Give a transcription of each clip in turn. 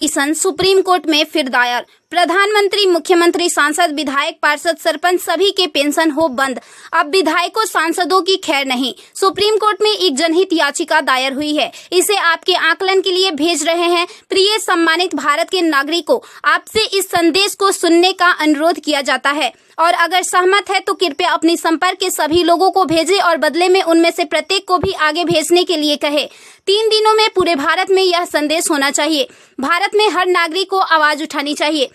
Petition supreme court में फिर दायर। प्रधानमंत्री, मुख्यमंत्री, सांसद, विधायक, पार्षद, सरपंच सभी के पेंशन हो बंद। अब विधायकों, सांसदों की खैर नहीं। सुप्रीम कोर्ट में एक जनहित याचिका दायर हुई है। इसे आपके आकलन के लिए भेज रहे हैं। प्रिय सम्मानित भारत के नागरिकों, आपसे इस संदेश को सुनने का अनुरोध किया जाता है और अगर सहमत है तो कृपया अपनी संपर्क के सभी लोगों को भेजें और बदले में उनमें से प्रत्येक को भी आगे भेजने के लिए कहे। 3 दिनों में पूरे भारत में यह संदेश होना चाहिए। भारत में हर नागरिक को आवाज उठानी चाहिए।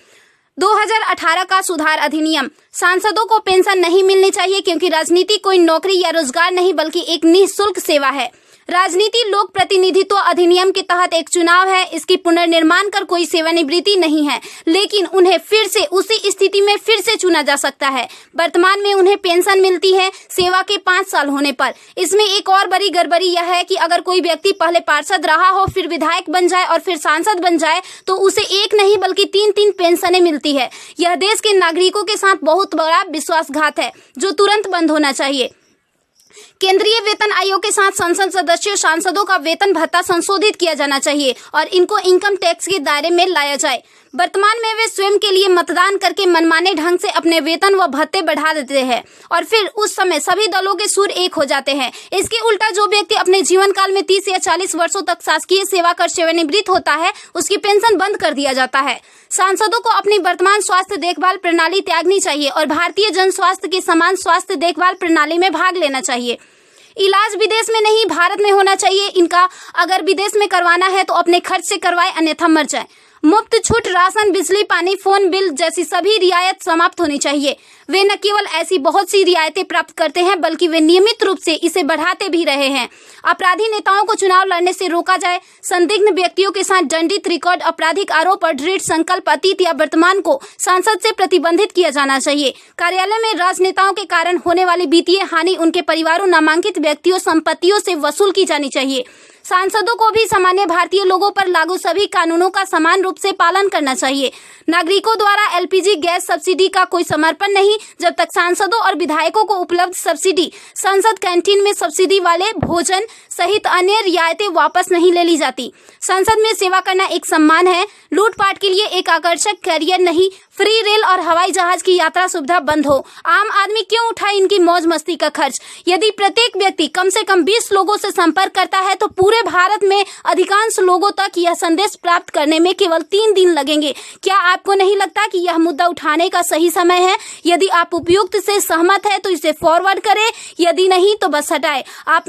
2018 का सुधार अधिनियम। सांसदों को पेंशन नहीं मिलनी चाहिए क्योंकि राजनीति कोई नौकरी या रोजगार नहीं बल्कि एक निःशुल्क सेवा है। राजनीति लोक प्रतिनिधित्व अधिनियम के तहत एक चुनाव है। इसकी पुनर्निर्माण कर कोई सेवानिवृत्ति नहीं है, लेकिन उन्हें फिर से उसी स्थिति में फिर से चुना जा सकता है। वर्तमान में उन्हें पेंशन मिलती है सेवा के 5 साल होने पर। इसमें एक और बड़ी गड़बड़ी यह है कि अगर कोई व्यक्ति पहले पार्षद रहा हो, फिर विधायक बन जाए और फिर सांसद बन जाए तो उसे एक नहीं बल्कि 3-3 पेंशनें मिलती है। यह देश के नागरिकों के साथ बहुत बड़ा विश्वासघात है जो तुरंत बंद होना चाहिए। केंद्रीय वेतन आयोग के साथ संसद सदस्यों, सांसदों का वेतन भत्ता संशोधित किया जाना चाहिए और इनको इनकम टैक्स के दायरे में लाया जाए। वर्तमान में वे स्वयं के लिए मतदान करके मनमाने ढंग से अपने वेतन व भत्ते बढ़ा देते हैं और फिर उस समय सभी दलों के सुर एक हो जाते हैं। इसके उल्टा जो व्यक्ति अपने जीवन काल में 30 या 40 वर्षों तक शासकीय सेवा कर सेवानिवृत्त होता है, उसकी पेंशन बंद कर दिया जाता है। सांसदों को अपनी वर्तमान स्वास्थ्य देखभाल प्रणाली त्यागनी चाहिए और भारतीय जन स्वास्थ्य की समान स्वास्थ्य देखभाल प्रणाली में भाग लेना चाहिए। इलाज विदेश में नहीं, भारत में होना चाहिए इनका। अगर विदेश में करवाना है तो अपने खर्च से करवाए, अन्यथा मर जाए। मुफ्त छूट राशन, बिजली, पानी, फोन बिल जैसी सभी रियायत समाप्त होनी चाहिए। वे न केवल ऐसी बहुत सी रियायतें प्राप्त करते हैं बल्कि वे नियमित रूप से इसे बढ़ाते भी रहे हैं। अपराधी नेताओं को चुनाव लड़ने से रोका जाए। संदिग्ध व्यक्तियों के साथ दंडित रिकॉर्ड, आपराधिक आरोप और दृढ़ संकल्प अतीत या वर्तमान को संसद से प्रतिबंधित किया जाना चाहिए। कार्यालय में राजनेताओं के कारण होने वाली वित्तीय हानि उनके परिवारों, नामांकित व्यक्तियों, संपत्तियों से वसूल की जानी चाहिए। सांसदों को भी सामान्य भारतीय लोगों पर लागू सभी कानूनों का समान रूप से पालन करना चाहिए। नागरिकों द्वारा एलपीजी गैस सब्सिडी का कोई समर्पण नहीं जब तक सांसदों और विधायकों को उपलब्ध सब्सिडी, संसद कैंटीन में सब्सिडी वाले भोजन सहित अन्य रियायतें वापस नहीं ले ली जाती। संसद में सेवा करना एक सम्मान है, लूटपाट के लिए एक आकर्षक करियर नहीं। फ्री रेल और हवाई जहाज की यात्रा सुविधा बंद हो। आम आदमी क्यों उठाए इनकी मौज मस्ती का खर्च? यदि प्रत्येक व्यक्ति कम से कम 20 लोगों से संपर्क करता है तो पूरे भारत में अधिकांश लोगों तक यह संदेश प्राप्त करने में केवल 3 दिन लगेंगे। क्या आपको नहीं लगता कि यह मुद्दा उठाने का सही समय है? यदि आप उपयुक्त से सहमत है तो इसे फॉरवर्ड करें, यदि नहीं तो बस हटाएं। आप